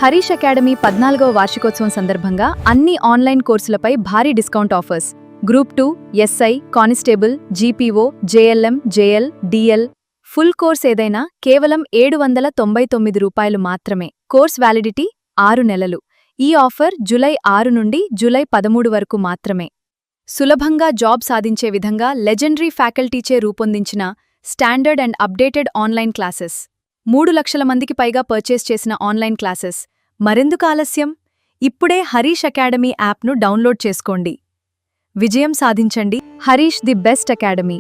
Harish academy 14వ వార్షికోత్సవం సందర్భంగా అన్ని ఆన్లైన్ కోర్సులపై భారీ discount offers. Group 2, SI, constable, GPO, JLM, JL, DL full course ఏదైనా కేవలం రూ. 799 మాత్రమే. కోర్స్ వ్యాలిడిటీ 6 నెలలు. ఈ ఆఫర్ జూలై 6 నుండి జూలై 13 వరకు మాత్రమే. సులభంగా జాబ్ సాధించే విధంగా లెజెండరీ ఫ్యాకల్టీచే రూపొందించిన standard and updated online classes. 3 లక్షల మందికి పైగా పర్చేస్ చేసిన ఆన్లైన్ క్లాసెస్. మరెందుకు ఆలస్యం? ఇప్పుడే హరీష్ అకాడమీ యాప్ను డౌన్లోడ్ చేసుకోండి. విజయం సాధించండి. Harish the best academy.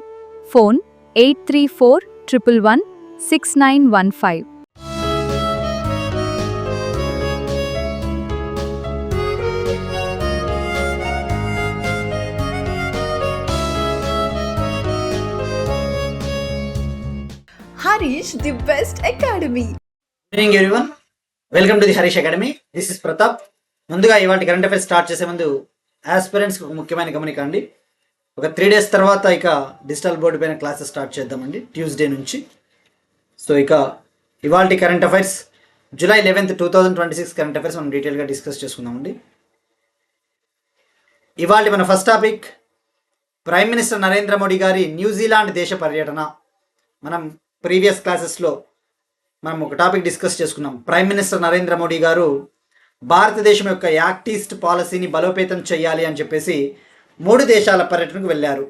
Phone 8341116915. Harish, the best academy. Good evening everyone. Welcome to the Harish Academy. This is Pratap. ముందుగా ఇవాళ కరెంట్ అఫైర్స్ స్టార్ట్ చేసే ముందు ఆస్పిరెంట్స్కి ఒక ముఖ్యమైన గమనిక అండి. ఒక 3 days తర్వాత ఇక డిజిటల్ బోర్డు పైన క్లాసెస్ స్టార్ట్ చేద్దామండి, ట్యూస్డే నుంచి. సో ఇక ఇవాళ current affairs July 11th 2026 current affairs మనం డీటెయిల్గా డిస్కస్ చేసుకుందామండి. ఇవాళ మన first topic prime minister Narendra Modi గారి న్యూజిలాండ్ దేశ పర్యటన. మనం ప్రీవియస్ క్లాసెస్లో మనం ఒక టాపిక్ డిస్కస్ చేసుకున్నాం. ప్రైమ్ మినిస్టర్ నరేంద్ర మోడీ గారు భారతదేశం యొక్క యాక్ట్ ఈస్ట్ పాలసీని బలోపేతం చేయాలి అని చెప్పేసి 3 దేశాల పర్యటనకు వెళ్ళారు.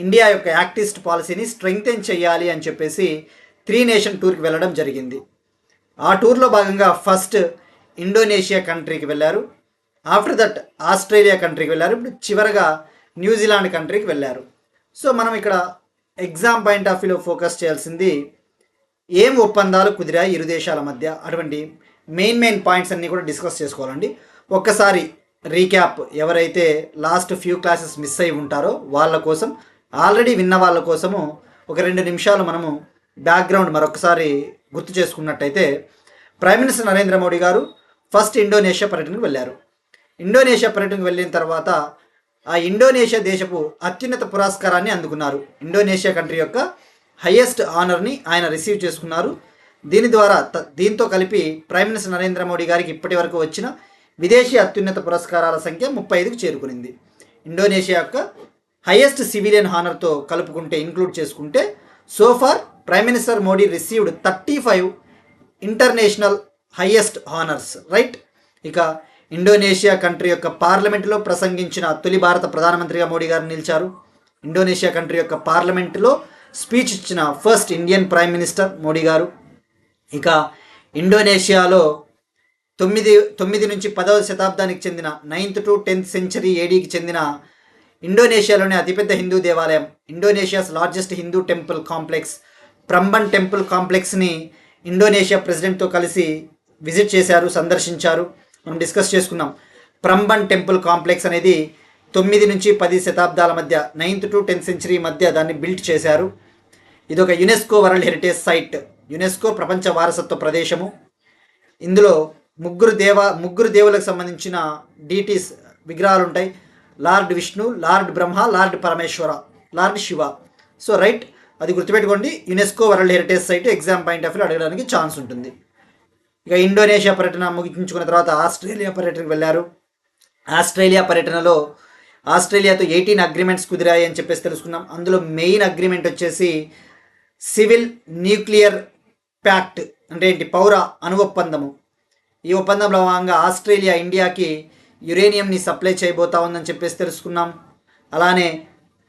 ఇండియా యొక్క యాక్ట్ ఈస్ట్ పాలసీని స్ట్రెంగ్తెన్ చేయాలి అని చెప్పేసి 3 నేషన్ టూర్కి వెళ్ళడం జరిగింది. ఆ టూర్లో భాగంగా ఫస్ట్ ఇండోనేషియా కంట్రీకి వెళ్ళారు, ఆఫ్టర్ దట్ ఆస్ట్రేలియా కంట్రీకి వెళ్ళారు, ఇప్పుడు చివరగా న్యూజిలాండ్ కంట్రీకి వెళ్ళారు. సో మనం ఇక్కడ ఎగ్జామ్ పాయింట్ ఆఫ్ వ్యూలో ఫోకస్ చేయాల్సింది ఏం ఒప్పందాలు కుదిరాయి ఇరు దేశాల మధ్య, అటువంటి మెయిన్ పాయింట్స్ అన్నీ కూడా డిస్కస్ చేసుకోవాలండి. ఒక్కసారి రీక్యాప్, ఎవరైతే లాస్ట్ ఫ్యూ క్లాసెస్ మిస్ అయి ఉంటారో వాళ్ళ కోసం, ఆల్రెడీ విన్న వాళ్ళ కోసము ఒక 2 నిమిషాలు మనము బ్యాక్గ్రౌండ్ మరొకసారి గుర్తు చేసుకున్నట్టయితే, ప్రైమ్ మినిస్టర్ నరేంద్ర మోడీ గారు ఫస్ట్ ఇండోనేషియా పర్యటనకు వెళ్ళారు. ఇండోనేషియా పర్యటనకు వెళ్ళిన తర్వాత ఆ ఇండోనేషియా దేశపు అత్యున్నత పురస్కారాన్ని అందుకున్నారు. ఇండోనేషియా కంట్రీ యొక్క హయ్యెస్ట్ ఆనర్ని ఆయన రిసీవ్ చేసుకున్నారు. దీంతో కలిపి ప్రైమ్ మినిస్టర్ నరేంద్ర మోడీ గారికి ఇప్పటి వరకు వచ్చిన విదేశీ అత్యున్నత పురస్కారాల సంఖ్య 35కు చేరుకునింది. ఇండోనేషియా యొక్క హయ్యెస్ట్ సివిలియన్ హానర్తో కలుపుకుంటే, ఇంక్లూడ్ చేసుకుంటే, so far prime minister Modi received 35 international highest honours, right. ఇక ఇండోనేషియా కంట్రీ యొక్క పార్లమెంటులో ప్రసంగించిన తొలి భారత ప్రధానమంత్రిగా మోడీ గారు నిలిచారు. ఇండోనేషియా కంట్రీ యొక్క పార్లమెంటులో స్పీచ్ ఇచ్చిన first Indian prime minister Modi గారు. ఇక ఇండోనేషియాలో 9 నుంచి 10వ శతాబ్దానికి చెందిన 9th to 10th century ADకి చెందిన ఇండోనేషియాలోని అతిపెద్ద హిందూ దేవాలయం, Indonesia's largest Hindu temple complex, Prambanan temple కాంప్లెక్స్ని ఇండోనేషియా ప్రెసిడెంట్తో కలిసి విజిట్ చేశారు, సందర్శించారు. మనం డిస్కస్ చేసుకున్నాం. ప్రంబన్ టెంపుల్ కాంప్లెక్స్ అనేది 9 నుంచి 10 శతాబ్దాల మధ్య, 9th to 10th century మధ్య దాన్ని బిల్డ్ చేశారు. ఇది ఒక UNESCO world heritage site, UNESCO ప్రపంచ వారసత్వ ప్రదేశము. ఇందులో ముగ్గురు దేవులకు సంబంధించిన డీటీస్ విగ్రహాలు ఉంటాయి. Lord Vishnu, lord Brahma, lord Parameshwara, lord Shiva. So right, అది గుర్తుపెట్టుకోండి. UNESCO world heritage site exam point of view అడగడానికి ఛాన్స్ ఉంటుంది. ఇక ఇండోనేషియా పర్యటన ముగించుకున్న తర్వాత ఆస్ట్రేలియా పర్యటనకు వెళ్ళారు. ఆస్ట్రేలియా పర్యటనలో ఆస్ట్రేలియాతో 18 అగ్రిమెంట్స్ కుదిరాయి అని చెప్పేసి తెలుసుకున్నాం. అందులో మెయిన్ అగ్రిమెంట్ వచ్చేసి సివిల్ న్యూక్లియర్ ప్యాక్ట్, అంటే ఏంటి, పౌర అణు ఒప్పందము. ఈ ఒప్పందంలో భాగంగా ఆస్ట్రేలియా ఇండియాకి యురేనియంని సప్లై చేయబోతా ఉందని చెప్పేసి తెలుసుకున్నాం. అలానే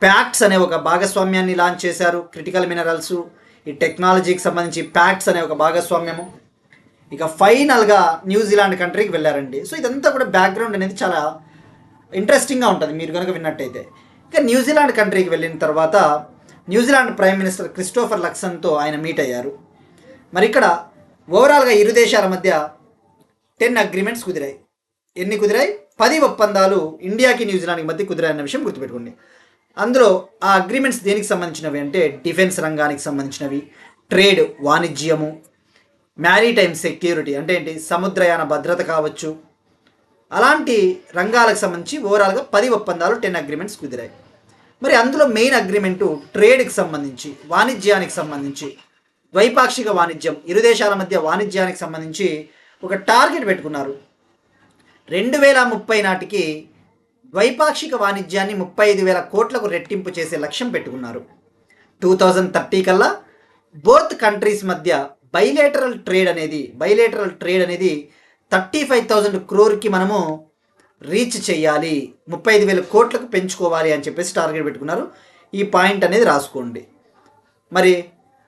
ప్యాక్ట్స్ అనే ఒక భాగస్వామ్యాన్ని లాంచ్ చేశారు. క్రిటికల్ మినరల్స్, ఈ టెక్నాలజీకి సంబంధించి ప్యాక్ట్స్ అనే ఒక భాగస్వామ్యము. ఇక ఫైనల్గా న్యూజిలాండ్ కంట్రీకి వెళ్ళారండి. సో ఇదంతా కూడా బ్యాక్గ్రౌండ్ అనేది చాలా ఇంట్రెస్టింగ్గా ఉంటుంది మీరు కనుక విన్నట్టయితే. ఇక న్యూజిలాండ్ కంట్రీకి వెళ్ళిన తర్వాత న్యూజిలాండ్ ప్రైమ్ మినిస్టర్ క్రిస్టోఫర్ లక్సన్తో ఆయన మీట్ అయ్యారు. మరి ఇక్కడ ఓవరాల్గా ఇరు దేశాల మధ్య 10 అగ్రిమెంట్స్ కుదిరాయి. ఎన్ని కుదిరాయి? 10 ఒప్పందాలు ఇండియాకి న్యూజిలాండ్కి మధ్య కుదిరాయన్న విషయం గుర్తుపెట్టుకోండి. అందులో ఆ అగ్రిమెంట్స్ దేనికి సంబంధించినవి అంటే డిఫెన్స్ రంగానికి సంబంధించినవి, ట్రేడ్ వాణిజ్యము, మ్యారీటైమ్ సెక్యూరిటీ అంటే ఏంటి, సముద్రయాన భద్రత కావచ్చు, అలాంటి రంగాలకు సంబంధించి ఓవరాల్గా 10 ఒప్పందాలు, 10 అగ్రిమెంట్స్ కుదిరాయి. మరి అందులో మెయిన్ అగ్రిమెంటు ట్రేడ్కి సంబంధించి, వాణిజ్యానికి సంబంధించి, ద్వైపాక్షిక వాణిజ్యం, ఇరు దేశాల మధ్య వాణిజ్యానికి సంబంధించి ఒక టార్గెట్ పెట్టుకున్నారు. 2030 నాటికి ద్వైపాక్షిక వాణిజ్యాన్ని 35,000 కోట్లకు రెట్టింపు చేసే లక్ష్యం పెట్టుకున్నారు. 2030 కల్లా బోత్ కంట్రీస్ మధ్య బైలేటరల్ ట్రేడ్ అనేది 35,000 క్రోర్కి మనము రీచ్ చేయాలి, 35,000 కోట్లకు పెంచుకోవాలి అని చెప్పేసి టార్గెట్ పెట్టుకున్నారు. ఈ పాయింట్ అనేది రాసుకోండి. మరి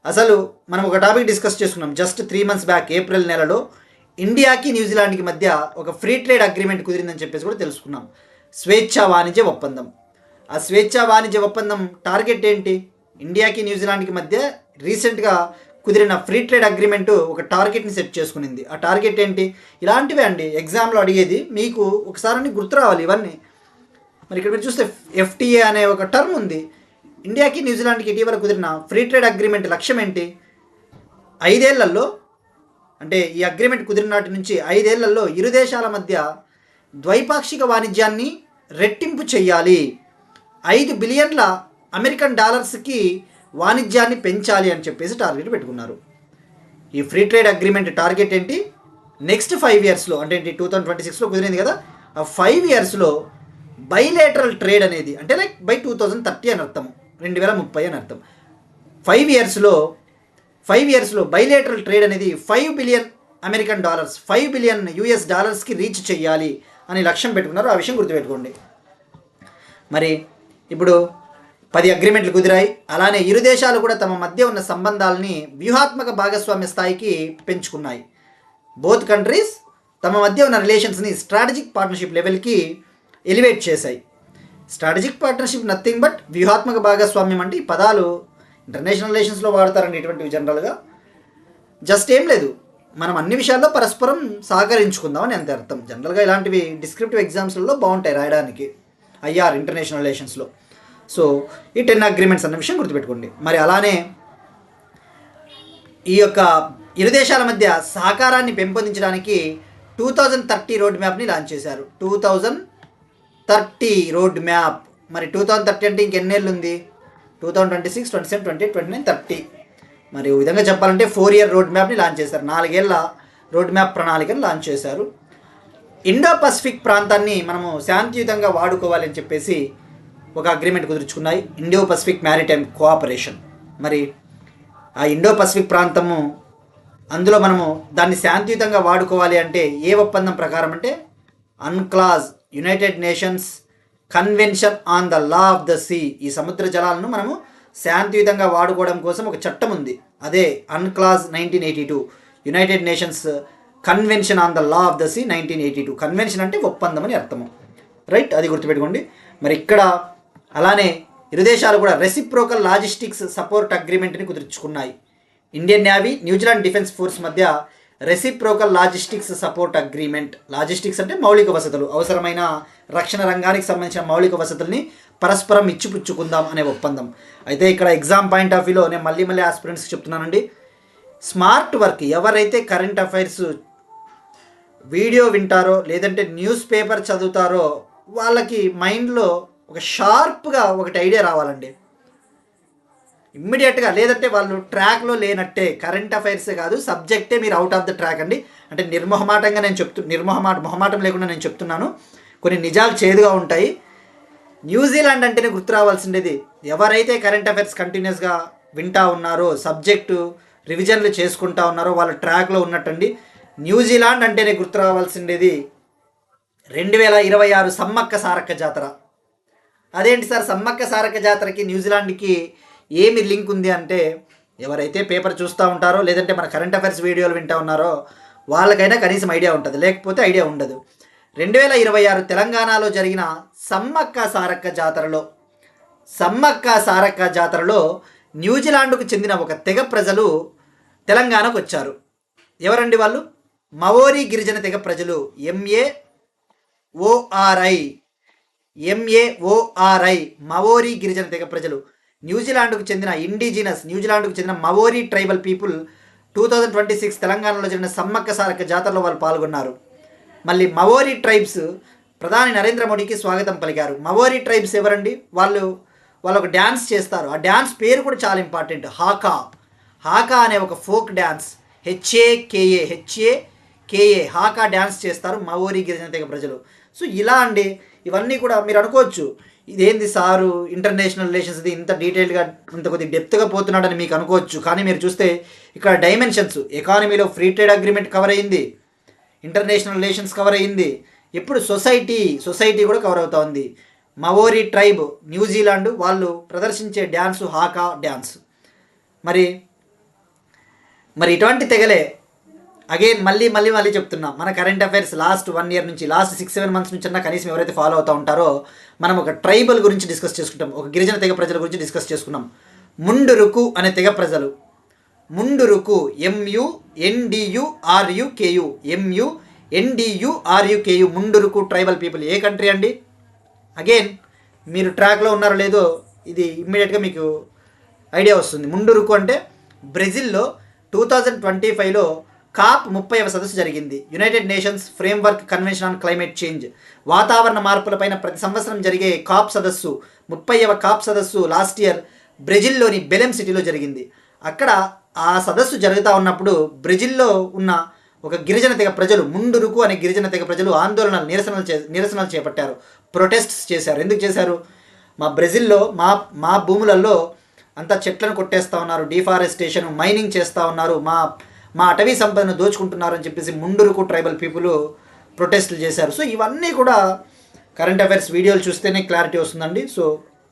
అసలు మనం ఒక టాపిక్ డిస్కస్ చేసుకున్నాం జస్ట్ 3 months బ్యాక్, ఏప్రిల్ నెలలో ఇండియాకి న్యూజిలాండ్కి మధ్య ఒక ఫ్రీ ట్రేడ్ అగ్రిమెంట్ కుదిరిందని చెప్పేసి కూడా తెలుసుకున్నాం. స్వేచ్ఛా వాణిజ్య ఒప్పందం. ఆ స్వేచ్ఛా వాణిజ్య ఒప్పందం టార్గెట్ ఏంటి? ఇండియాకి న్యూజిలాండ్కి మధ్య రీసెంట్గా కుదిరిన ఫ్రీ ట్రేడ్ అగ్రిమెంటు ఒక టార్గెట్ని సెట్ చేసుకునింది. ఆ టార్గెట్ ఏంటి? ఇలాంటివే అండి ఎగ్జామ్లో అడిగేది, మీకు ఒకసారి గుర్తు రావాలి ఇవన్నీ. మరి ఇక్కడ మీరు చూస్తే FTA అనే ఒక టర్మ్ ఉంది. ఇండియాకి న్యూజిలాండ్కి ఇటీవల కుదిరిన ఫ్రీ ట్రేడ్ అగ్రిమెంట్ లక్ష్యం ఏంటి? 5 ఏళ్లలో, అంటే ఈ అగ్రిమెంట్ కుదిరిన నాటి నుంచి 5 ఏళ్లలో ఇరు దేశాల మధ్య ద్వైపాక్షిక వాణిజ్యాన్ని రెట్టింపు చేయాలి, 5 బిలియన్ల అమెరికన్ డాలర్స్కి వాణిజ్యాన్ని పెంచాలి అని చెప్పేసి టార్గెట్ పెట్టుకున్నారు. ఈ ఫ్రీ ట్రేడ్ అగ్రిమెంట్ టార్గెట్ ఏంటి? నెక్స్ట్ 5 yearsలో, అంటే 2026లో కుదిరింది కదా, ఆ 5 yearsలో బైలేటరల్ ట్రేడ్ అనేది, అంటే లైక్ బై 2030 అని అర్థం, 2030 అని అర్థం. 5 yearsలో బైలేటరల్ ట్రేడ్ అనేది 5 billion American dollars, 5 billion US డాలర్స్కి రీచ్ చేయాలి అని లక్ష్యం పెట్టుకున్నారు. ఆ విషయం గుర్తుపెట్టుకోండి. మరి ఇప్పుడు 10 అగ్రిమెంట్లు కుదిరాయి. అలానే ఇరు దేశాలు కూడా తమ మధ్య ఉన్న సంబంధాలని వ్యూహాత్మక భాగస్వామ్య స్థాయికి పెంచుకున్నాయి. బోత్ కంట్రీస్ తమ మధ్య ఉన్న రిలేషన్స్ని స్ట్రాటజిక్ పార్ట్నర్షిప్ లెవెల్కి ఎలివేట్ చేశాయి. స్ట్రాటజిక్ పార్ట్నర్షిప్ నథింగ్ బట్ వ్యూహాత్మక భాగస్వామ్యం. అంటే ఈ పదాలు ఇంటర్నేషనల్ రిలేషన్స్లో వాడతారండి ఇటువంటివి జనరల్గా. జస్ట్ ఏం లేదు, మనం అన్ని విషయాల్లో పరస్పరం సహకరించుకుందామని అంతే అర్థం. జనరల్గా ఇలాంటివి డిస్క్రిప్టివ్ ఎగ్జామ్స్లలో బాగుంటాయి రాయడానికి, IR ఇంటర్నేషనల్ రిలేషన్స్లో. సో ఈ 10 అగ్రిమెంట్స్ అన్న విషయం గుర్తుపెట్టుకోండి. మరి అలానే ఈ యొక్క ఇరు దేశాల మధ్య సహకారాన్ని పెంపొందించడానికి 2030 రోడ్ మ్యాప్ని లాంచ్ చేశారు. 2030 రోడ్ మ్యాప్. మరి 2030 అంటే ఇంకెన్నేళ్ళు ఉంది? 2026, 27, 28, 29, 30. మరి ఈ విధంగా చెప్పాలంటే 4 year రోడ్ మ్యాప్ని లాంచ్ చేశారు. 4 ఏళ్ల రోడ్ మ్యాప్ ప్రణాళికను లాంచ్ చేశారు. ఇండో పసిఫిక్ ప్రాంతాన్ని మనము శాంతియుతంగా వాడుకోవాలని చెప్పేసి ఒక అగ్రిమెంట్ కుదుర్చుకున్నాయి, ఇండో పసిఫిక్ మ్యారిటైమ్ కోఆపరేషన్. మరి ఆ ఇండో పసిఫిక్ ప్రాంతము, అందులో మనము దాన్ని శాంతియుతంగా వాడుకోవాలి అంటే ఏ ఒప్పందం ప్రకారం అంటే UNCLOS United nations convention on the law of the sea. ఈ సముద్ర జలాలను మనము శాంతియుతంగా వాడుకోవడం కోసం ఒక చట్టం ఉంది, అదే UNCLOS 1982, united nations convention on the law of the sea 1982. Convention అంటే ఒప్పందం అని అర్థము, రైట్? అది గుర్తుపెట్టుకోండి. మరి ఇక్కడ అలానే ఇరు దేశాలు కూడా రెసిప్రోకల్ లాజిస్టిక్స్ సపోర్ట్ అగ్రిమెంట్ని కుదుర్చుకున్నాయి. Indian navy, New Zealand defence force మధ్య reciprocal logistics support agreement. Logistics అంటే మౌలిక వసతులు, అవసరమైన రక్షణ రంగానికి సంబంధించిన మౌలిక వసతుల్ని పరస్పరం ఇచ్చిపుచ్చుకుందాం అనే ఒప్పందం. అయితే ఇక్కడ ఎగ్జామ్ పాయింట్ ఆఫ్ వ్యూలో నేను మళ్ళీ ఆస్పిరెంట్స్కి చెప్తున్నానండి, స్మార్ట్ వర్క్, ఎవరైతే కరెంట్ అఫైర్స్ వీడియో వింటారో లేదంటే న్యూస్ పేపర్ చదువుతారో వాళ్ళకి మైండ్లో ఒక షార్ప్గా ఒకటి ఐడియా రావాలండి ఇమ్మీడియట్గా. లేదంటే వాళ్ళు ట్రాక్లో లేనట్టే. కరెంట్ అఫైర్సే కాదు, సబ్జెక్టే మీరు అవుట్ ఆఫ్ ద ట్రాక్ అండి. అంటే మొహమాటం లేకుండా నేను చెప్తున్నాను. కొన్ని నిజాలు చేదుగా ఉంటాయి. న్యూజిలాండ్ అంటేనే గుర్తు రావాల్సిండేది, ఎవరైతే కరెంట్ అఫైర్స్ కంటిన్యూస్గా వింటా ఉన్నారో, సబ్జెక్టు రివిజన్లు చేసుకుంటా ఉన్నారో వాళ్ళ ట్రాక్లో ఉన్నట్టండి. న్యూజిలాండ్ అంటేనే గుర్తు రావాల్సిండేది 2026 సమ్మక్క సారక్క జాతర. అదేంటి సార్ సమ్మక్క సారక్క జాతరకి న్యూజిలాండ్కి ఏమి లింక్ ఉంది అంటే, ఎవరైతే పేపర్ చూస్తూ ఉంటారో లేదంటే మన కరెంట్ అఫైర్స్ వీడియోలు వింటూ ఉన్నారో వాళ్ళకైనా కనీసం ఐడియా ఉంటుంది, లేకపోతే ఐడియా ఉండదు. 2026 తెలంగాణలో జరిగిన సమ్మక్క సారక్క జాతరలో న్యూజిలాండ్కు చెందిన ఒక తెగ ప్రజలు తెలంగాణకు వచ్చారు. ఎవరండి వాళ్ళు? మవోరీ గిరిజన తెగ ప్రజలు, MAORI మవోరీ గిరిజన తెగ ప్రజలు. న్యూజిలాండ్కు చెందిన న్యూజిలాండ్కు చెందిన మవోరీ ట్రైబల్ పీపుల్ 2026 తెలంగాణలో జరిగిన సమ్మక్క సారక్క జాతరలో వాళ్ళు పాల్గొన్నారు. మళ్ళీ మవోరీ ట్రైబ్స్ ప్రధాని నరేంద్ర మోడీకి స్వాగతం పలికారు. మవోరీ ట్రైబ్స్ ఎవరండి? వాళ్ళు ఒక డ్యాన్స్ చేస్తారు. ఆ డ్యాన్స్ పేరు కూడా చాలా ఇంపార్టెంట్, హాకా అనే ఒక ఫోక్ డ్యాన్స్. కేఏ హాకా డ్యాన్స్ చేస్తారు మవోరి గిరిజన తెగ ప్రజలు. సో ఇలా అండి, ఇవన్నీ కూడా మీరు అనుకోవచ్చు ఇదేంది సారు ఇంటర్నేషనల్ రిలేషన్స్ ఇది ఇంత డీటెయిల్గా ఇంత కొద్దిగా డెప్త్గా పోతున్నాడని మీకు అనుకోవచ్చు. కానీ మీరు చూస్తే ఇక్కడ డైమెన్షన్స్, ఎకానమీలో ఫ్రీ ట్రేడ్ అగ్రిమెంట్ కవర్ అయ్యింది, ఇంటర్నేషనల్ రిలేషన్స్ కవర్ అయ్యింది, ఇప్పుడు సొసైటీ కూడా కవర్ అవుతా ఉంది. మవోరి ట్రైబ్ న్యూజిలాండ్ వాళ్ళు ప్రదర్శించే డ్యాన్సు హాకా డ్యాన్స్. మరి ఇటువంటి తెగలే అగైన్ మళ్ళీ చెప్తున్నా, మన కరెంట్ అఫైర్స్ లాస్ట్ 1 year నుంచి, లాస్ట్ 6-7 months నుంచి అన్నా కనీసం ఎవరైతే ఫాలో అవుతూ ఉంటారో మనం ఒక ట్రైబల్ గురించి డిస్కస్ చేసుకుంటాం, ఒక గిరిజన తెగ ప్రజల గురించి డిస్కస్ చేసుకున్నాం. ముండురుకు అనే తెగ ప్రజలు, ముండురుకు MUNDURUKU ముండురుకు ట్రైబల్ పీపుల్ ఏ కంట్రీ అండి? అగైన్ మీరు ట్రాక్లో ఉన్నారో లేదో ఇది ఇమ్మీడియట్గా మీకు ఐడియా వస్తుంది. ముండురుకు అంటే బ్రెజిల్లో 2025లో COP 30వ సదస్సు జరిగింది. United nations framework convention on climate change, వాతావరణ మార్పులపైన ప్రతి సంవత్సరం జరిగే COP సదస్సు 30వ COP సదస్సు లాస్ట్ ఇయర్ బ్రెజిల్లోని బెలెం సిటీలో జరిగింది. అక్కడ ఆ సదస్సు జరుగుతూ ఉన్నప్పుడు బ్రెజిల్లో ఉన్న ఒక గిరిజన తెగ ప్రజలు, ముండురుకు అనే గిరిజన తెగ ప్రజలు ఆందోళనలు నిరసనలు చేపట్టారు, ప్రొటెస్ట్స్ చేశారు. ఎందుకు చేశారు? మా బ్రెజిల్లో మా భూములలో అంతా చెట్లను కొట్టేస్తూ ఉన్నారు, డిఫారెస్టేషన్, మైనింగ్ చేస్తూ ఉన్నారు, మా అటవీ సంపదను దోచుకుంటున్నారు అని చెప్పేసి ముండురుకు ట్రైబల్ పీపుల్ ప్రొటెస్టులు చేశారు. సో ఇవన్నీ కూడా కరెంట్ అఫైర్స్ వీడియోలు చూస్తేనే క్లారిటీ వస్తుందండి. సో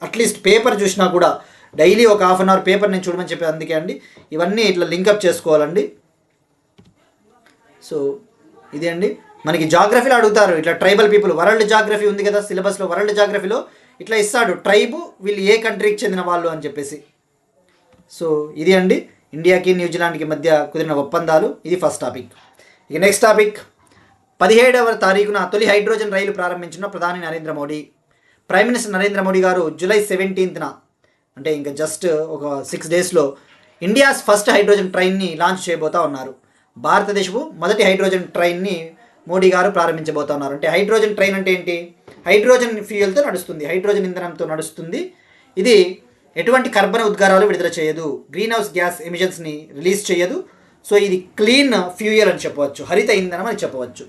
అట్లీస్ట్ పేపర్ చూసినా కూడా డైలీ ఒక 1/2 hour పేపర్ నేను చూడమని చెప్పి అందుకే అండి ఇవన్నీ ఇట్లా లింకప్ చేసుకోవాలండి. సో ఇది అండి, మనకి జాగ్రఫీలో అడుగుతారు ఇట్లా ట్రైబల్ పీపుల్, వరల్డ్ జాగ్రఫీ ఉంది కదా సిలబస్లో, వరల్డ్ జాగ్రఫీలో ఇట్లా ఇస్తాడు ట్రైబు వీళ్ళు ఏ కంట్రీకి చెందిన వాళ్ళు అని చెప్పేసి. సో ఇది అండి ఇండియాకి న్యూజిలాండ్కి మధ్య కుదిరిన ఒప్పందాలు. ఇది ఫస్ట్ టాపిక్. ఇక నెక్స్ట్ టాపిక్, 17వ తారీఖున తొలి హైడ్రోజన్ రైలు ప్రారంభించిన ప్రధాని నరేంద్ర మోడీ. ప్రైమ్ మినిస్టర్ నరేంద్ర మోడీ గారు July 17న అంటే ఇంకా జస్ట్ ఒక 6 daysలో ఇండియాస్ ఫస్ట్ హైడ్రోజన్ ట్రైన్ని లాంచ్ చేయబోతా ఉన్నారు. భారతదేశపు మొదటి హైడ్రోజన్ ట్రైన్ని మోడీ గారు ప్రారంభించబోతా ఉన్నారు. అంటే హైడ్రోజన్ ట్రైన్ అంటే ఏంటి? హైడ్రోజన్ ఫ్యూయల్తో నడుస్తుంది, హైడ్రోజన్ ఇంధనంతో నడుస్తుంది. ఇది ఎటువంటి కర్బన ఉద్గారాలు విడుదల చేయదు, గ్రీన్ హౌస్ గ్యాస్ ఎమిషన్స్ని రిలీజ్ చేయదు. సో ఇది క్లీన్ ఫ్యూయల్ అని చెప్పవచ్చు, హరిత ఇంధనం అని చెప్పవచ్చు.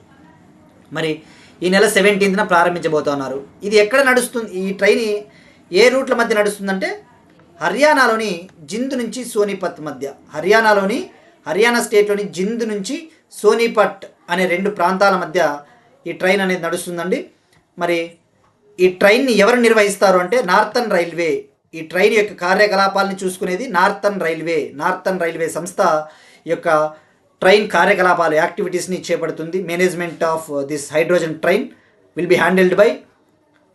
మరి ఈ నెల 17న ప్రారంభించబోతున్నారు. ఇది ఎక్కడ నడుస్తుంది? ఈ ట్రైన్ ఏ రూట్ల మధ్య నడుస్తుందంటే హర్యానాలోని జింద్ నుంచి సోనిపత్ మధ్య, హర్యానా స్టేట్లోని జింద్ నుంచి సోనిపట్ అనే 2 ప్రాంతాల మధ్య ఈ ట్రైన్ అనేది నడుస్తుందండి. మరి ఈ ట్రైన్ని ఎవరు నిర్వహిస్తారు అంటే నార్థన్ రైల్వే. ఈ ట్రైన్ యొక్క కార్యకలాపాలను చూసుకునేది నార్థన్ రైల్వే సంస్థ యొక్క ట్రైన్ కార్యకలాపాలు యాక్టివిటీస్ని చేపడుతుంది. Management of this hydrogen train will be handled by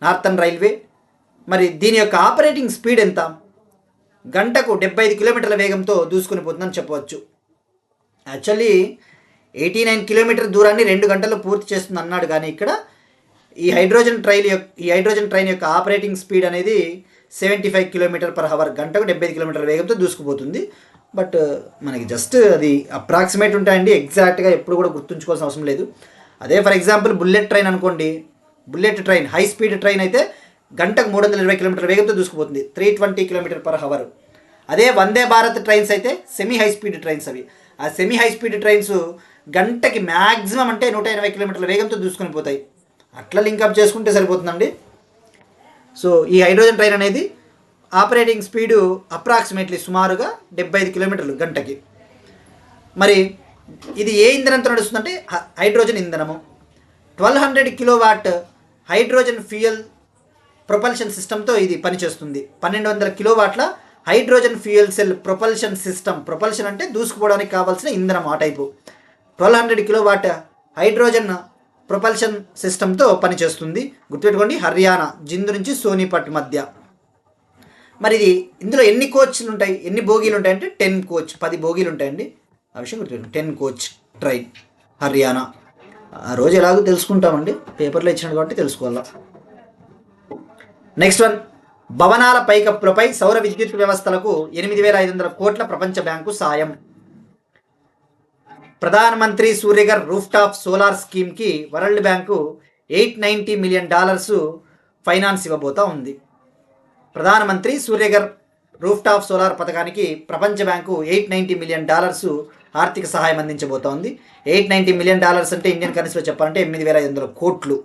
northern railway. మరి దీని యొక్క ఆపరేటింగ్ స్పీడ్ ఎంత? గంటకు 75 kilometers వేగంతో దూసుకుని పోతుందని చెప్పవచ్చు. యాక్చువల్లీ 89 kilometers దూరాన్ని 2 గంటల్లో పూర్తి చేస్తుంది అన్నాడు. కానీ ఇక్కడ ఈ హైడ్రోజన్ ట్రైన్ యొక్క ఆపరేటింగ్ స్పీడ్ అనేది 75 km/h, గంటకు 75 kilometers వేగంతో దూసుకుపోతుంది. బట్ మనకి జస్ట్ అది అప్రాక్సిమేట్ ఉంటాయండి, ఎగ్జాక్ట్గా ఎప్పుడు కూడా గుర్తుంచుకోవాల్సిన అవసరం లేదు. అదే ఫర్ ఎగ్జాంపుల్ బుల్లెట్ ట్రైన్ అనుకోండి, bullet train high speed train అయితే గంటకు 320 kilometers వేగంతో దూసుకుపోతుంది, 320 km/h. అదే వందే భారత్ ట్రైన్స్ అయితే సెమీ హై స్పీడ్ ట్రైన్స్ అవి. ఆ సెమీ హై స్పీడ్ ట్రైన్స్ గంటకి మ్యాక్సిమం అంటే 180 kilometers వేగంతో దూసుకొని పోతాయి. అట్లా లింకప్ చేసుకుంటే సరిపోతుందండి. సో ఈ హైడ్రోజన్ ట్రైన్ అనేది ఆపరేటింగ్ స్పీడు అప్రాక్సిమేట్లీ సుమారుగా 75 kilometers గంటకి. మరి ఇది ఏ ఇంధనంతో నడుస్తుందంటే హైడ్రోజన్ ఇంధనము. 1200 kilowatt హైడ్రోజన్ ఫ్యూయల్ ప్రొపల్షన్ సిస్టమ్తో ఇది పనిచేస్తుంది. 1200 kilowatt hydrogen fuel cell propulsion system. Propulsion అంటే దూసుకుపోవడానికి కావాల్సిన ఇంధనం ఆ టైపు. 1200 kilowatt హైడ్రోజన్ ప్రొపల్షన్ సిస్టమ్తో పనిచేస్తుంది. గుర్తుపెట్టుకోండి, హర్యానా జింద్ నుంచి సోనిపట్ మధ్య. మరి ఇది ఇందులో ఎన్ని కోచ్లు ఉంటాయి, ఎన్ని బోగీలు ఉంటాయి అంటే 10 coach, 10 బోగీలు ఉంటాయండి. ఆ విషయం గుర్తుపెట్టుకోండి, 10 coach ట్రైన్ హర్యానా. ఆ రోజు ఎలాగో తెలుసుకుంటామండి, పేపర్లో ఇచ్చినట్టు కాబట్టి తెలుసుకోవాలా. నెక్స్ట్ వన్, భవనాల పైకప్పులపై సౌర విద్యుత్ వ్యవస్థలకు 8,500 కోట్ల ప్రపంచ బ్యాంకు సాయం. Pradhanmantri Suryaghar rooftop solar స్కీమ్కి వరల్డ్ బ్యాంకు $890 million ఫైనాన్స్ ఇవ్వబోతా ఉంది. Pradhanmantri Suryaghar rooftop solar పథకానికి ప్రపంచ బ్యాంకు $890 million ఆర్థిక సహాయం అందించబోతోంది. $890 మిలియన్ అంటే ఇండియన్ కరెన్సీలో చెప్పాలంటే 8,500 కోట్లు.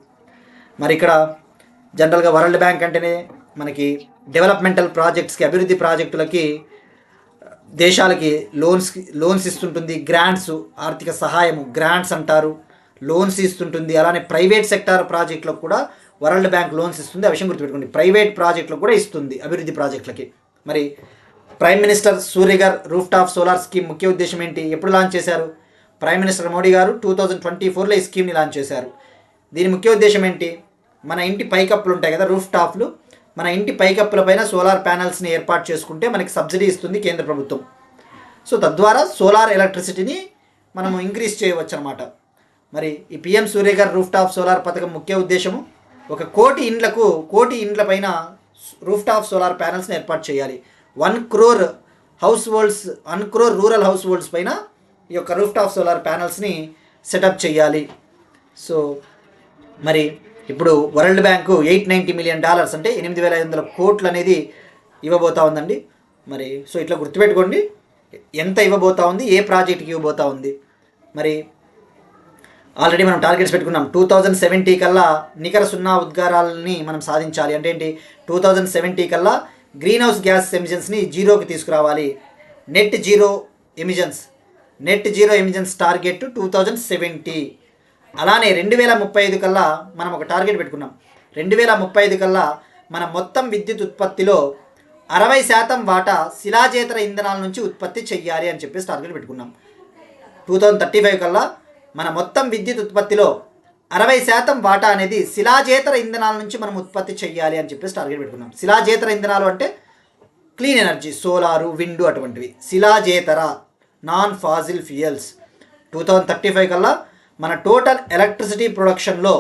మరి ఇక్కడ జనరల్గా వరల్డ్ బ్యాంక్ అంటేనే మనకి డెవలప్మెంటల్ ప్రాజెక్ట్స్కి, అభివృద్ధి ప్రాజెక్టులకి, దేశాలకి లోన్స్ ఇస్తుంటుంది. గ్రాంట్స్, ఆర్థిక సహాయము, గ్రాంట్స్ అంటారు, లోన్స్ ఇస్తుంటుంది. అలానే ప్రైవేట్ సెక్టార్ ప్రాజెక్టులకు కూడా వరల్డ్ బ్యాంక్ లోన్స్ ఇస్తుంది. ఆ విషయం గుర్తుపెట్టుకోండి. ప్రైవేట్ ప్రాజెక్టులకు కూడా ఇస్తుంది, అభివృద్ధి ప్రాజెక్టులకి. మరి prime minister Surya Ghar roof top solar scheme ముఖ్య ఉద్దేశం ఏంటి? ఎప్పుడు లాంచ్ చేశారు? ప్రైమ్ మినిస్టర్ మోడీ గారు 2024లో ఈ స్కీమ్ని లాంచ్ చేశారు. దీని ముఖ్య ఉద్దేశం ఏంటి? మన ఇంటి పైకప్పులు ఉంటాయి కదా, రూఫ్ టాప్లు, మన ఇంటి పైకప్పుల పైన సోలార్ ప్యానల్స్ని ఏర్పాటు చేసుకుంటే మనకి సబ్సిడీ ఇస్తుంది కేంద్ర ప్రభుత్వం. సో తద్వారా సోలార్ ఎలక్ట్రిసిటీని మనము ఇంక్రీజ్ చేయవచ్చు అనమాట. మరి ఈ PM Surya Ghar roof top solar పథకం ముఖ్య ఉద్దేశము 1 కోటి ఇండ్ల పైన రూఫ్ టాప్ సోలార్ ప్యానల్స్ని ఏర్పాటు చేయాలి. 1 crore రూరల్ హౌస్ హోల్డ్స్ పైన ఈ యొక్క రూఫ్ టాప్ సోలార్ ప్యానల్స్ని సెటప్ చేయాలి. సో మరి ఇప్పుడు వరల్డ్ బ్యాంకు $890 మిలియన్ అంటే 8,500 కోట్లు అనేది ఇవ్వబోతా ఉందండి. మరి సో ఇట్లా గుర్తుపెట్టుకోండి, ఎంత ఇవ్వబోతా ఉంది, ఏ ప్రాజెక్ట్కి ఇవ్వబోతా ఉంది. మరి ఆల్రెడీ మనం టార్గెట్స్ పెట్టుకున్నాం. 2070 కల్లా నికర సున్నా ఉద్గారాలని మనం సాధించాలి. అంటే ఏంటి? 2070 కల్లా గ్రీన్ హౌస్ గ్యాస్ ఎమిషన్స్ని జీరోకి తీసుకురావాలి. Net zero emissions target 2070. అలానే 2035 కల్లా మనం ఒక టార్గెట్ పెట్టుకున్నాం. 2035 కల్లా మన మొత్తం విద్యుత్ ఉత్పత్తిలో 60% వాటా శిలాజేతర ఇంధనాల నుంచి ఉత్పత్తి చెయ్యాలి అని చెప్పేసి టార్గెట్ పెట్టుకున్నాం. 2035 కల్లా మన మొత్తం విద్యుత్ ఉత్పత్తిలో 60% వాటా అనేది శిలాజేతర ఇంధనాల నుంచి మనం ఉత్పత్తి చెయ్యాలి అని చెప్పేసి టార్గెట్ పెట్టుకున్నాం. శిలాజేతర ఇంధనాలు అంటే క్లీన్ ఎనర్జీ, సోలారు, విండు అటువంటివి. శిలాజేతర నాన్ ఫాజిల్ ఫ్యూయల్స్. 2035 కల్లా మన టోటల్ ఎలక్ట్రిసిటీ ప్రొడక్షన్లో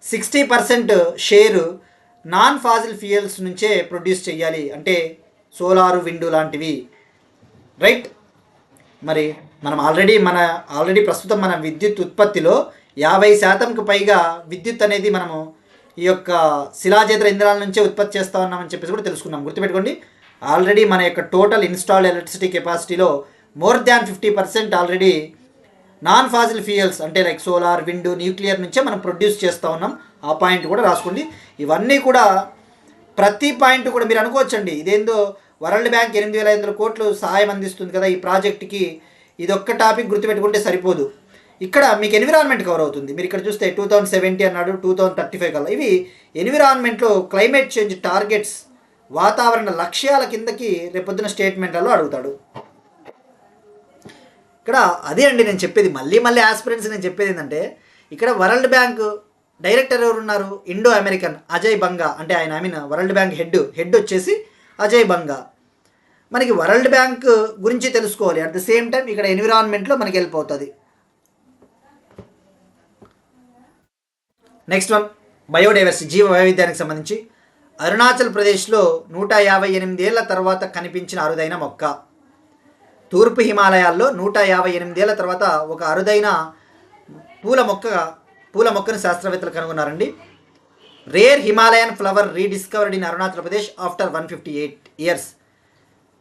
60% షేరు నాన్ ఫాజిల్ ఫ్యూయల్స్ నుంచే ప్రొడ్యూస్ చేయాలి. అంటే సోలారు, విండు లాంటివి, రైట్. మరి మనం ఆల్రెడీ ప్రస్తుతం మన విద్యుత్ ఉత్పత్తిలో 50%కు పైగా విద్యుత్ అనేది మనము ఈ యొక్క శిలాజేతర ఇంధనాల నుంచే ఉత్పత్తి చేస్తూ ఉన్నామని చెప్పేసి కూడా తెలుసుకున్నాం. గుర్తుపెట్టుకోండి, ఆల్రెడీ మన యొక్క టోటల్ ఇన్స్టాల్డ్ ఎలక్ట్రిసిటీ కెపాసిటీలో more than 50% already non fossil fuels అంటే లైక్ సోలార్, విండ్, న్యూక్లియర్ నుంచే మనం ప్రొడ్యూస్ చేస్తూ ఉన్నాం. ఆ పాయింట్ కూడా రాసుకోండి. ఇవన్నీ కూడా ప్రతి పాయింట్ కూడా మీరు అనుకోవచ్చండి, ఇదేందో వరల్డ్ బ్యాంక్ 8,500 కోట్లు సహాయం అందిస్తుంది కదా ఈ ప్రాజెక్ట్కి, ఇదొక్క టాపిక్ గుర్తుపెట్టుకుంటే సరిపోదు. ఇక్కడ మీకు ఎన్విరాన్మెంట్ కవర్ అవుతుంది. మీరు ఇక్కడ చూస్తే 2070 అన్నాడు, 2035 కల్లా. ఇవి ఎన్విరాన్మెంట్లో క్లైమేట్ చేంజ్ టార్గెట్స్, వాతావరణ లక్ష్యాల కిందకి రేపొద్దున స్టేట్మెంట్లలో అడుగుతాడు. ఇక్కడ అదే అండి నేను చెప్పేది, మళ్ళీ ఆస్పిరెంట్స్ నేను చెప్పేది ఏంటంటే, ఇక్కడ వరల్డ్ బ్యాంక్ డైరెక్టర్ ఎవరు ఉన్నారు? Indo American Ajay Banga. అంటే ఆయన వరల్డ్ బ్యాంక్ హెడ్ వచ్చేసి అజయ్ బంగా. మనకి వరల్డ్ బ్యాంక్ గురించి తెలుసుకోవాలి, అట్ ద సేమ్ టైం ఇక్కడ ఎన్విరాన్మెంట్లో మనకి వెళ్ళిపోతుంది. నెక్స్ట్ వన్, బయోడైవర్సిటీ, జీవ వైవిధ్యానికి సంబంధించి. అరుణాచల్ ప్రదేశ్లో 158 ఏళ్ల తర్వాత కనిపించిన అరుదైన మొక్క. తూర్పు హిమాలయాల్లో 158 ఏళ్ల తర్వాత ఒక అరుదైన పూల మొక్కను శాస్త్రవేత్తలు కనుగొన్నారండి. Rare Himalayan flower rediscovered in Arunachal Pradesh after 158 years.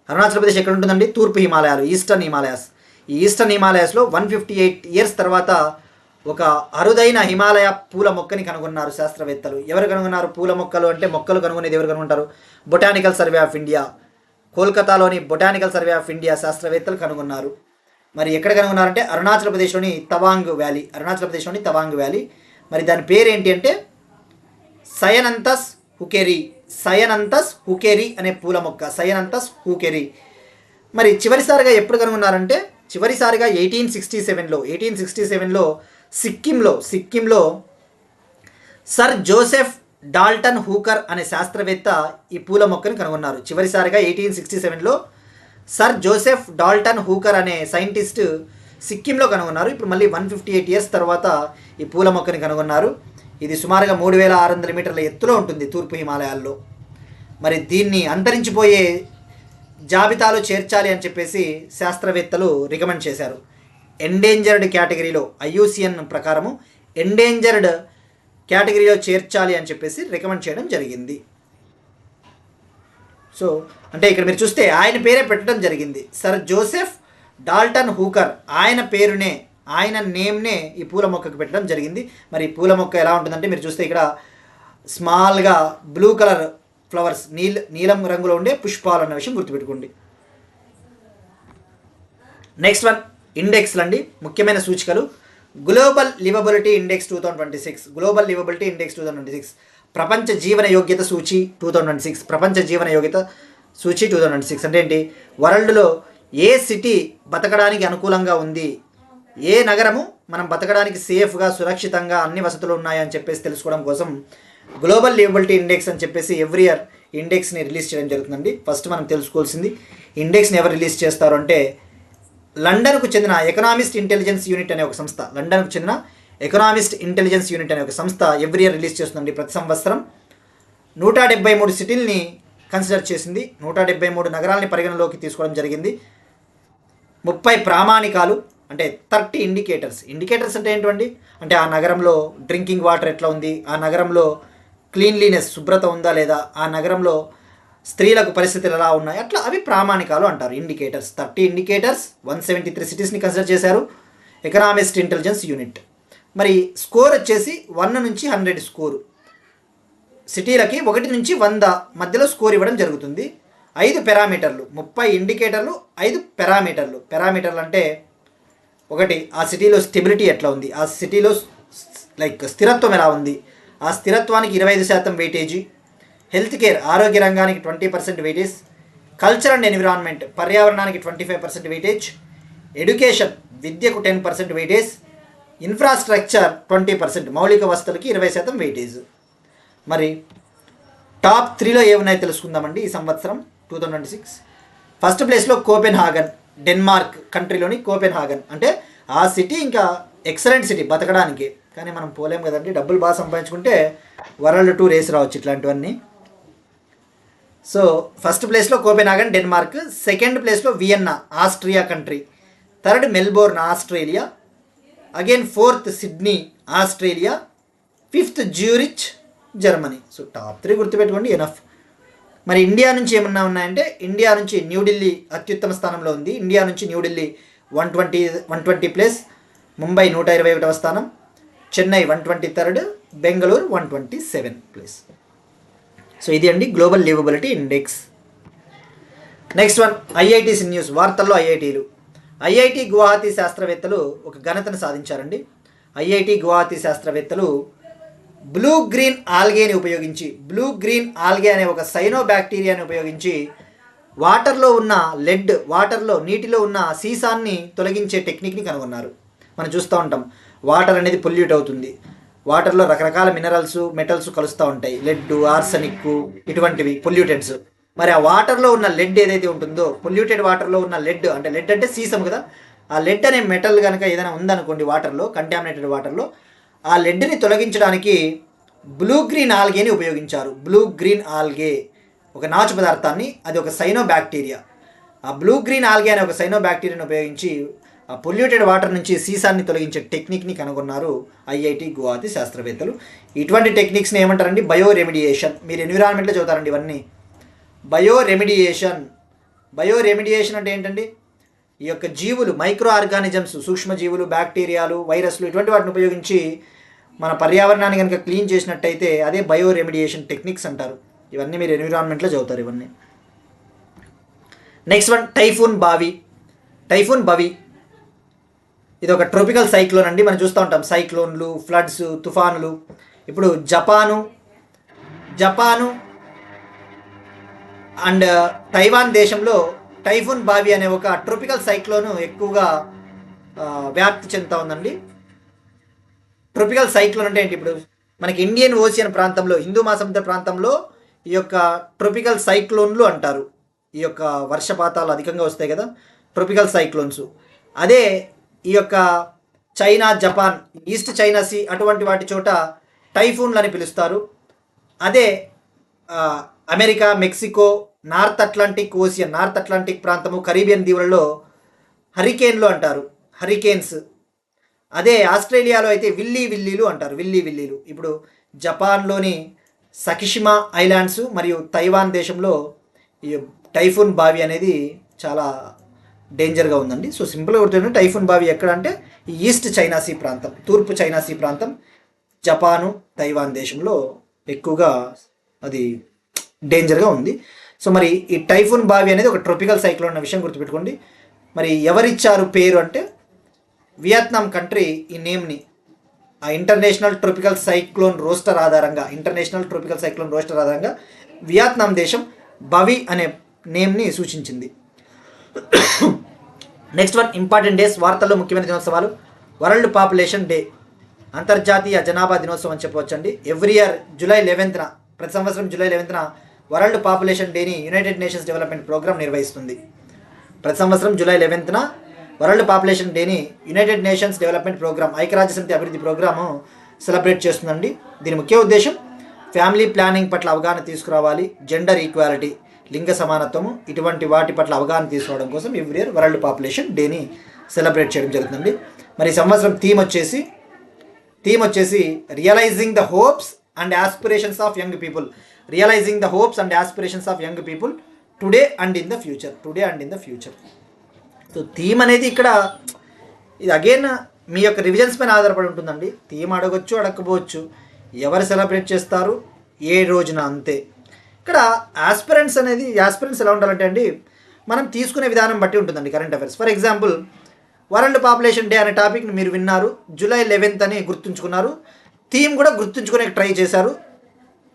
Arunachal Pradesh ఎక్కడ ఉంటుందండి? తూర్పు హిమాలయాలు, ఈస్టర్న్ హిమాలయాస్. ఈ ఈస్టర్న్ హిమాలయాస్లో 158 ఇయర్స్ తర్వాత ఒక అరుదైన హిమాలయ పూల మొక్కని కనుగొన్నారు శాస్త్రవేత్తలు. ఎవరు కనుగొన్నారు? పూల మొక్కలు అంటే మొక్కలు కనుగొనేది ఎవరు కనుగొంటారు? బొటానికల్ సర్వే ఆఫ్ ఇండియా, కోల్కతాలోని బొటానికల్ సర్వే ఆఫ్ ఇండియా శాస్త్రవేత్తలు కనుగొన్నారు. మరి ఎక్కడ కనుగొన్నారంటే అరుణాచల్ ప్రదేశ్లోని తవాంగ్ వ్యాలీ. మరి దాని పేరు ఏంటి అంటే సయనంతస్ హుకెరీ అనే పూల మొక్క, సయనంతస్ హుకెరీ. మరి చివరిసారిగా ఎప్పుడు కనుగొన్నారంటే 1867లో సిక్కింలో సర్ జోసెఫ్ డాల్టన్ హూకర్ అనే శాస్త్రవేత్త ఈ పూల మొక్కను కనుగొన్నారు. చివరిసారిగా 1867లో సర్ జోసెఫ్ డాల్టన్ హూకర్ అనే సైంటిస్ట్ సిక్కింలో కనుగొన్నారు. ఇప్పుడు మళ్ళీ 158 ఇయర్స్ తర్వాత ఈ పూల మొక్కని కనుగొన్నారు. ఇది సుమారుగా 3,600 మీటర్ల ఎత్తులో ఉంటుంది తూర్పు హిమాలయాల్లో. మరి దీన్ని అంతరించిపోయే జాబితాలో చేర్చాలి అని చెప్పేసి శాస్త్రవేత్తలు రికమెండ్ చేశారు. ఎండేంజర్డ్ కేటగిరీలో, IUCN ప్రకారము ఎండేంజర్డ్ కేటగిరీలో చేర్చాలి అని చెప్పేసి రికమెండ్ చేయడం జరిగింది. సో అంటే ఇక్కడ మీరు చూస్తే ఆయన పేరే పెట్టడం జరిగింది, సర్ జోసెఫ్ డాల్టన్ హూకర్. ఆయన పేరునే, ఆయన నేమ్నే ఈ పూల మొక్కకు పెట్టడం జరిగింది. మరి ఈ పూల మొక్క ఎలా ఉంటుందంటే మీరు చూస్తే ఇక్కడ స్మాల్గా బ్లూ కలర్ ఫ్లవర్స్, నీలం రంగులో ఉండే పుష్పాలు అన్న విషయం గుర్తుపెట్టుకోండి. నెక్స్ట్ వన్ ఇండెక్స్లు అండి, ముఖ్యమైన సూచికలు. Global liveability index 2026, global liveability index 2026, ప్రపంచ జీవన యోగ్యత సూచి 2026, ప్రపంచ జీవన యోగ్యత సూచి 2026 అంటే ఏంటి? వరల్డ్లో ఏ సిటీ బతకడానికి అనుకూలంగా ఉంది, ఏ నగరము మనం బతకడానికి సేఫ్గా సురక్షితంగా అన్ని వసతులు ఉన్నాయని చెప్పేసి తెలుసుకోవడం కోసం గ్లోబల్ లివబిలిటీ ఇండెక్స్ అని చెప్పేసి ఎవ్రీ ఇయర్ ఇండెక్స్ని రిలీజ్ చేయడం జరుగుతుందండి. ఫస్ట్ మనం తెలుసుకోవాల్సింది ఇండెక్స్ని ఎవరు రిలీజ్ చేస్తారు అంటే లండన్కు చెందిన ఎకనామిస్ట్ ఇంటెలిజెన్స్ యూనిట్ అనే ఒక సంస్థ, లండన్కు చెందిన ఎకనామిస్ట్ ఇంటెలిజెన్స్ యూనిట్ అనే ఒక సంస్థ ఎవ్రీ ఇయర్ రిలీజ్ చేస్తుందండి. ప్రతి సంవత్సరం 173 సిటీల్ని కన్సిడర్ చేసింది, 173 నగరాలని పరిగణలోకి తీసుకోవడం జరిగింది. 30 ప్రామాణికాలు అంటే 30 ఇండికేటర్స్. ఇండికేటర్స్ అంటే ఏంటండి? అంటే ఆ నగరంలో డ్రింకింగ్ వాటర్ ఎట్లా ఉంది, ఆ నగరంలో క్లీన్లీనెస్ శుభ్రత ఉందా లేదా, ఆ నగరంలో స్త్రీలకు పరిస్థితులు ఎలా ఉన్నాయి, అట్లా అవి ప్రామాణికాలు అంటారు ఇండికేటర్స్. 30 ఇండికేటర్స్, 173 సిటీస్ని కన్సిడర్ చేశారు ఎకనామిస్ట్ ఇంటెలిజెన్స్ యూనిట్. మరి స్కోర్ వచ్చేసి 1 నుంచి 100 స్కోరు. సిటీలకి 1 నుంచి 100 మధ్యలో స్కోర్ ఇవ్వడం జరుగుతుంది. 5 పారామీటర్లు, 30 ఇండికేటర్లు, 5 పారామీటర్లు. పారామీటర్లు అంటే ఒకటి ఆ సిటీలో స్టెబిలిటీ ఎట్లా ఉంది, ఆ సిటీలో లైక్ స్థిరత్వం ఎలా ఉంది, ఆ స్థిరత్వానికి 25% వెయిటేజీ, హెల్త్ కేర్ ఆరోగ్య రంగానికి 20% వెయిటేజ్, కల్చర్ అండ్ ఎన్విరాన్మెంట్ పర్యావరణానికి 25% వెయిటేజ్, ఎడ్యుకేషన్ విద్యకు 10% వెయిటేజ్, ఇన్ఫ్రాస్ట్రక్చర్ 20%, మౌలిక వసతులకి 20% వెయిటేజ్. మరి టాప్ 3లో ఏమున్నాయో తెలుసుకుందామండి ఈ సంవత్సరం 2026. ఫస్ట్ ప్లేస్లో కోపెన్హాగన్, డెన్మార్క్ కంట్రీలోని కోపెన్హాగన్. అంటే ఆ సిటీ ఇంకా ఎక్సలెంట్ సిటీ బతకడానికి, కానీ మనం పోలేం కదండి, డబ్బులు బాగా సంపాదించుకుంటే వరల్డ్ టూర్ రేస్ రావచ్చు ఇట్లాంటివన్నీ. సో ఫస్ట్ ప్లేస్లో కోపెన్హాగన్ డెన్మార్క్, సెకండ్ ప్లేస్లో Vienna Austria country, third Melbourne Australia, again fourth Sydney Australia, fifth Zurich Germany. So top 3 గుర్తుపెట్టుకోండి, ఎనఫ్. మరి ఇండియా నుంచి ఏమన్నా ఉన్నాయంటే ఇండియా నుంచి న్యూఢిల్లీ అత్యుత్తమ స్థానంలో ఉంది. ఇండియా నుంచి న్యూఢిల్లీ 120 ప్లేస్, ముంబై 121వ స్థానం, Chennai 123rd, Bengaluru 127 place. So ఇది అండి global liveability index. Next one IITs news. వార్తల్లో ఐఐటీలు. ఐఐటి గువాహతి శాస్త్రవేత్తలు ఒక ఘనతను సాధించారండి. ఐఐటి గువాహతి శాస్త్రవేత్తలు బ్లూ గ్రీన్ ఆల్గేని ఉపయోగించి, బ్లూ గ్రీన్ ఆల్గే అనే ఒక సైనో బ్యాక్టీరియాని ఉపయోగించి వాటర్లో ఉన్న లెడ్, వాటర్లో నీటిలో ఉన్న సీసాన్ని తొలగించే టెక్నిక్ని కనుగొన్నారు. మనం చూస్తూ ఉంటాం వాటర్ అనేది పొల్యూట్ అవుతుంది, వాటర్లో రకరకాల మినరల్స్ మెటల్స్ కలుస్తూ ఉంటాయి, లెడ్, ఆర్సనిక్ ఇటువంటివి పొల్యూటెంట్స్. మరి ఆ వాటర్లో ఉన్న లెడ్ ఏదైతే ఉంటుందో, పొల్యూటెడ్ వాటర్లో ఉన్న లెడ్ అంటే లెడ్ అంటే సీసం కదా, ఆ లెడ్ అనే మెటల్ కనుక ఏదైనా ఉందనుకోండి వాటర్లో, కంటామినేటెడ్ వాటర్లో, ఆ లెడ్ని తొలగించడానికి బ్లూ గ్రీన్ ఆల్గేని ఉపయోగించారు. బ్లూ గ్రీన్ ఆల్గే ఒక నాచు పదార్థాన్ని, అది ఒక సైనో బ్యాక్టీరియా. ఆ బ్లూ గ్రీన్ ఆల్గే అనే ఒక సైనో బ్యాక్టీరియాని ఉపయోగించి ఆ పొల్యూటెడ్ వాటర్ నుంచి సీసాన్ని తొలగించే టెక్నిక్ని కనుగొన్నారు ఐఐటి గువాహతి శాస్త్రవేత్తలు. ఇటువంటి టెక్నిక్స్ని ఏమంటారండి? Bio remediation. మీరు ఎన్విరాన్మెంట్లో చదువుతారండి ఇవన్నీ. Bio remediation. బయో రెమిడియేషన్ అంటే ఏంటండి? ఈ యొక్క జీవులు, మైక్రో ఆర్గానిజమ్స్, సూక్ష్మజీవులు, బ్యాక్టీరియాలు, వైరస్లు ఇటువంటి వాటిని ఉపయోగించి మన పర్యావరణాన్ని కనుక క్లీన్ చేసినట్టయితే అదే బయో రెమిడియేషన్ టెక్నిక్స్ అంటారు. ఇవన్నీ మీరు ఎన్విరాన్మెంట్లో చదువుతారు ఇవన్నీ. నెక్స్ట్ వన్ టైఫూన్ బావి. టైఫూన్ బవి ఇది ఒక ట్రోపికల్ సైక్లోన్ అండి. మనం చూస్తూ ఉంటాం సైక్లోన్లు, ఫ్లడ్స్, తుఫానులు. ఇప్పుడు జపాను అండ్ తైవాన్ దేశంలో టైఫూన్ బావి అనే ఒక ట్రోపికల్ సైక్లోన్ ఎక్కువగా వ్యాప్తి చెందుతూ ఉందండి. ట్రోపికల్ సైక్లోన్ అంటే ఏంటి? ఇప్పుడు మనకి ఇండియన్ ఓషియన్ ప్రాంతంలో, హిందూ మహాసముద్ర ప్రాంతంలో ఈ యొక్క ట్రోపికల్ సైక్లోన్లు అంటారు. ఈ యొక్క వర్షపాతాలు అధికంగా వస్తాయి కదా, ట్రోపికల్ సైక్లోన్స్. అదే ఈ యొక్క China, Japan, East China Sea అటువంటి వాటి చోట టైఫూన్లు అని పిలుస్తారు. అదే America, Mexico, North Atlantic Ocean, North Atlantic ప్రాంతము, కరీబియన్ దీవులలో హరికేన్లు అంటారు, హరికేన్స్. అదే ఆస్ట్రేలియాలో అయితే విల్లీలు అంటారు, విల్లీలు. ఇప్పుడు జపాన్లోని సకిషిమా ఐలాండ్స్ మరియు తైవాన్ దేశంలో ఈ టైఫూన్ బావి అనేది చాలా డేంజర్గా ఉందండి. సో సింపుల్గా గుర్తుంటే టైఫూన్ బావి ఎక్కడ అంటే ఈస్ట్ చైనా సీ ప్రాంతం, తూర్పు చైనా సీ ప్రాంతం, జపాను, తైవాన్ దేశంలో ఎక్కువగా అది డేంజర్గా ఉంది. సో మరి ఈ టైఫూన్ బావి అనేది ఒక ట్రోపికల్ సైక్లోన్ అన్న విషయం గుర్తుపెట్టుకోండి. మరి ఎవరిచ్చారు పేరు అంటే వియత్నాం కంట్రీ ఈ నేమ్ని ఆ ఇంటర్నేషనల్ ట్రోపికల్ సైక్లోన్ రోస్టర్ ఆధారంగా వియత్నాం దేశం బవి అనే నేమ్ని సూచించింది. నెక్స్ట్ వన్ ఇంపార్టెంట్ డేస్, వార్తల్లో ముఖ్యమైన దినోత్సవాలు. వరల్డ్ పాపులేషన్ డే, అంతర్జాతీయ జనాభా దినోత్సవం అని చెప్పవచ్చండి. ఎవ్రీ ఇయర్ July 11న, ప్రతి సంవత్సరం July 11న వరల్డ్ పాపులేషన్ డేని యునైటెడ్ నేషన్స్ డెవలప్మెంట్ ప్రోగ్రామ్ నిర్వహిస్తుంది. ప్రతి సంవత్సరం July 11న వరల్డ్ పాపులేషన్ డేని యునైటెడ్ నేషన్స్ డెవలప్మెంట్ ప్రోగ్రామ్, ఐక్యరాజ్య సమితి అభివృద్ధి ప్రోగ్రాము సెలబ్రేట్ చేస్తుందండి. దీని ముఖ్య ఉద్దేశం ఫ్యామిలీ ప్లానింగ్ పట్ల అవగాహన తీసుకురావాలి, జెండర్ ఈక్వాలిటీ, లింగ సమానత్వము, ఇటువంటి వాటి పట్ల అవగాహన తీసుకోవడం కోసం ఎవ్రీ ఇయర్ వరల్డ్ పాపులేషన్ డేని సెలబ్రేట్ చేయడం జరుగుతుంది. మరి ఈ సంవత్సరం థీమ్ వచ్చేసి realising the hopes and aspirations of young people today and in the future. So theme అనేది ఇక్కడ ఇది అగైన్ మీ యొక్క రివిజన్స్ పైన ఆధారపడి ఉంటుందండి. థీమ్ అడగొచ్చు, అడగకపోవచ్చు, ఎవరు సెలబ్రేట్ చేస్తారు ఏ రోజున అంతే. ఇక్కడ ఆస్పిరెంట్స్ ఎలా ఉండాలంటే అండి, మనం తీసుకునే విధానం బట్టి ఉంటుందండి current affairs. For example world population day అనే టాపిక్ని మీరు విన్నారు, July 11th అని గుర్తుంచుకున్నారు, థీమ్ కూడా గుర్తుంచుకునే ట్రై చేశారు.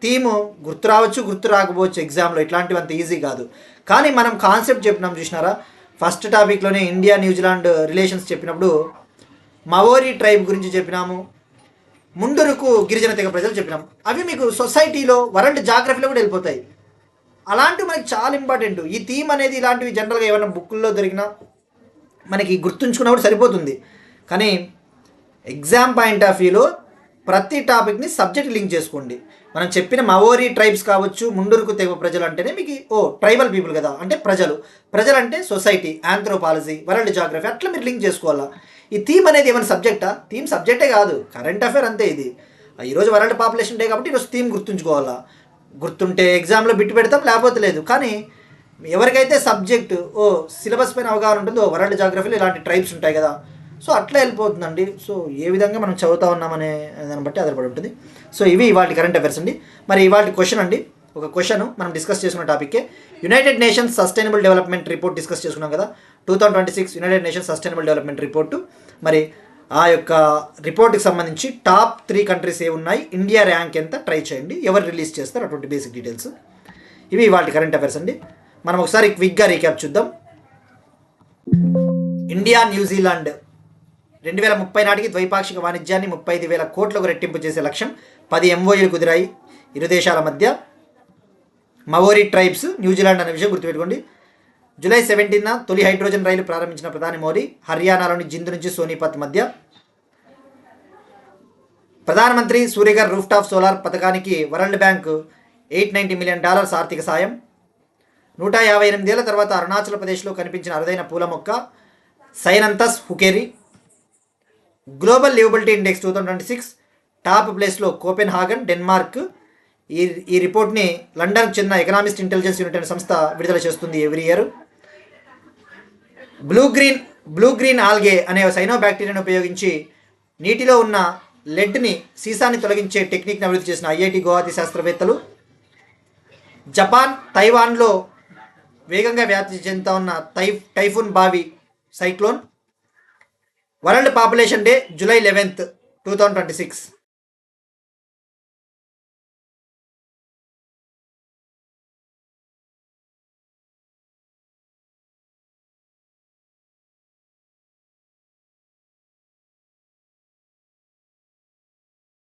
థీము గుర్తు రావచ్చు, గుర్తు రాకపోవచ్చు, ఎగ్జామ్లో ఇట్లాంటివి అంత ఈజీ కాదు. కానీ మనం కాన్సెప్ట్ చెప్పినాం చూసినారా, ఫస్ట్ టాపిక్లోనే ఇండియా న్యూజిలాండ్ రిలేషన్స్ చెప్పినప్పుడు మవోరీ ట్రైబ్ గురించి చెప్పినాము, ముండురుకు గిరిజన తెగ ప్రజలు చెప్పినాం. అవి మీకు సొసైటీలో వరల్డ్ జాగ్రఫీలో కూడా వెళ్ళిపోతాయి. అలాంటివి మనకి చాలా ఇంపార్టెంట్. ఈ థీమ్ అనేది ఇలాంటివి జనరల్గా ఏమైనా బుక్కుల్లో దొరికినా మనకి గుర్తుంచుకున్నప్పుడు సరిపోతుంది. కానీ ఎగ్జామ్ పాయింట్ ఆఫ్ వ్యూలో ప్రతి టాపిక్ని సబ్జెక్ట్ లింక్ చేసుకోండి. మనం చెప్పిన మవోరీ ట్రైబ్స్ కావచ్చు, ముండురుకు తెగ ప్రజలు అంటేనే మీకు ట్రైబల్ పీపుల్ కదా, అంటే ప్రజలు అంటే సొసైటీ, ఆంథ్రోపాలజీ, వరల్డ్ జాగ్రఫీ, అట్లా మీరు లింక్ చేసుకోవాలా. ఈ థీమ్ అనేది ఏమైనా సబ్జెక్టా? థీమ్ సబ్జెక్టే కాదు, కరెంట్ అఫైర్ అంతే. ఇది ఈరోజు వరల్డ్ పాపులేషన్ డే కాబట్టి ఈరోజు థీమ్ గుర్తుంచుకోవాలా. గుర్తుంటే ఎగ్జామ్లో బిట్టు పెడతాం, లేకపోతే లేదు. కానీ ఎవరికైతే సబ్జెక్టు సిలబస్ పైన అవగాహన ఉంటుందో, వరల్డ్ జాగ్రఫీలో ఇలాంటి ట్రైబ్స్ ఉంటాయి కదా, సో అట్లా వెళ్ళిపోతుందండి. సో ఏ విధంగా మనం చదువుతా ఉన్నామనే దాన్ని బట్టి ఆధారపడి ఉంటుంది. సో ఇవి ఇవాళ కరెంట్ అఫైర్స్ అండి. మరి ఇవాళ క్వశ్చన్ అండి, ఒక క్వశ్చన్ మనం డిస్కస్ చేసుకున్న టాపిక్కే United Nations sustainable development report discuss చేసుకున్నాం కదా, 2026 United Nations sustainable development report. మరి ఆ యొక్క రిపోర్ట్కి సంబంధించి టాప్ 3 కంట్రీస్ ఏ ఉన్నాయి, ఇండియా ర్యాంక్ ఎంత, ట్రై చేయండి, ఎవరు రిలీజ్ చేస్తారు, అటువంటి బేసిక్ డీటెయిల్స్. ఇవి ఇవాళ కరెంట్ అఫైర్స్ అండి. మనం ఒకసారి క్విక్గా రీక్యాప్ చూద్దాం. ఇండియా న్యూజిలాండ్ 2030 నాటికి ద్వైపాక్షిక వాణిజ్యాన్ని 35,000 కోట్లకు రెట్టింపు చేసే లక్ష్యం, 10 MOUలు కుదిరాయి ఇరు దేశాల మధ్య. మవోరీ ట్రైబ్స్ న్యూజిలాండ్ అనే విషయం గుర్తుపెట్టుకోండి. July 17న తొలి హైడ్రోజన్ రైలు ప్రారంభించిన ప్రధాని మోడీ, హర్యానాలోని జింద్ నుంచి సోనీపత్ మధ్య. ప్రధానమంత్రి సూర్యఘర్ రూఫ్టాప్ సోలార్ పథకానికి వరల్డ్ బ్యాంక్ $890 మిలియన్ ఆర్థిక సాయం. 158 ఏళ్ల తర్వాత అరుణాచల్ ప్రదేశ్లో కనిపించిన అరుదైన పూల మొక్క సైనంతస్ Hukkeri. Global liveability index 2026 top ప్లేస్లో కోపెన్హాగన్, డెన్మార్క్. ఈ రిపోర్ట్ని లండన్కు చెందిన ఎకనామిస్ట్ ఇంటెలిజెన్స్ యూనిట్ అనే సంస్థ విడుదల చేస్తుంది every year. Blue green algae అనే సైనో బ్యాక్టీరియాను ఉపయోగించి నీటిలో ఉన్న లెడ్ని, సీసాని తొలగించే టెక్నిక్ని అభివృద్ధి చేసిన IIT గువాహతి శాస్త్రవేత్తలు. జపాన్, తైవాన్లో వేగంగా వ్యాప్తి చెందుతా ఉన్న టైఫూన్ బావి cyclone. World population day July 11th, 2026.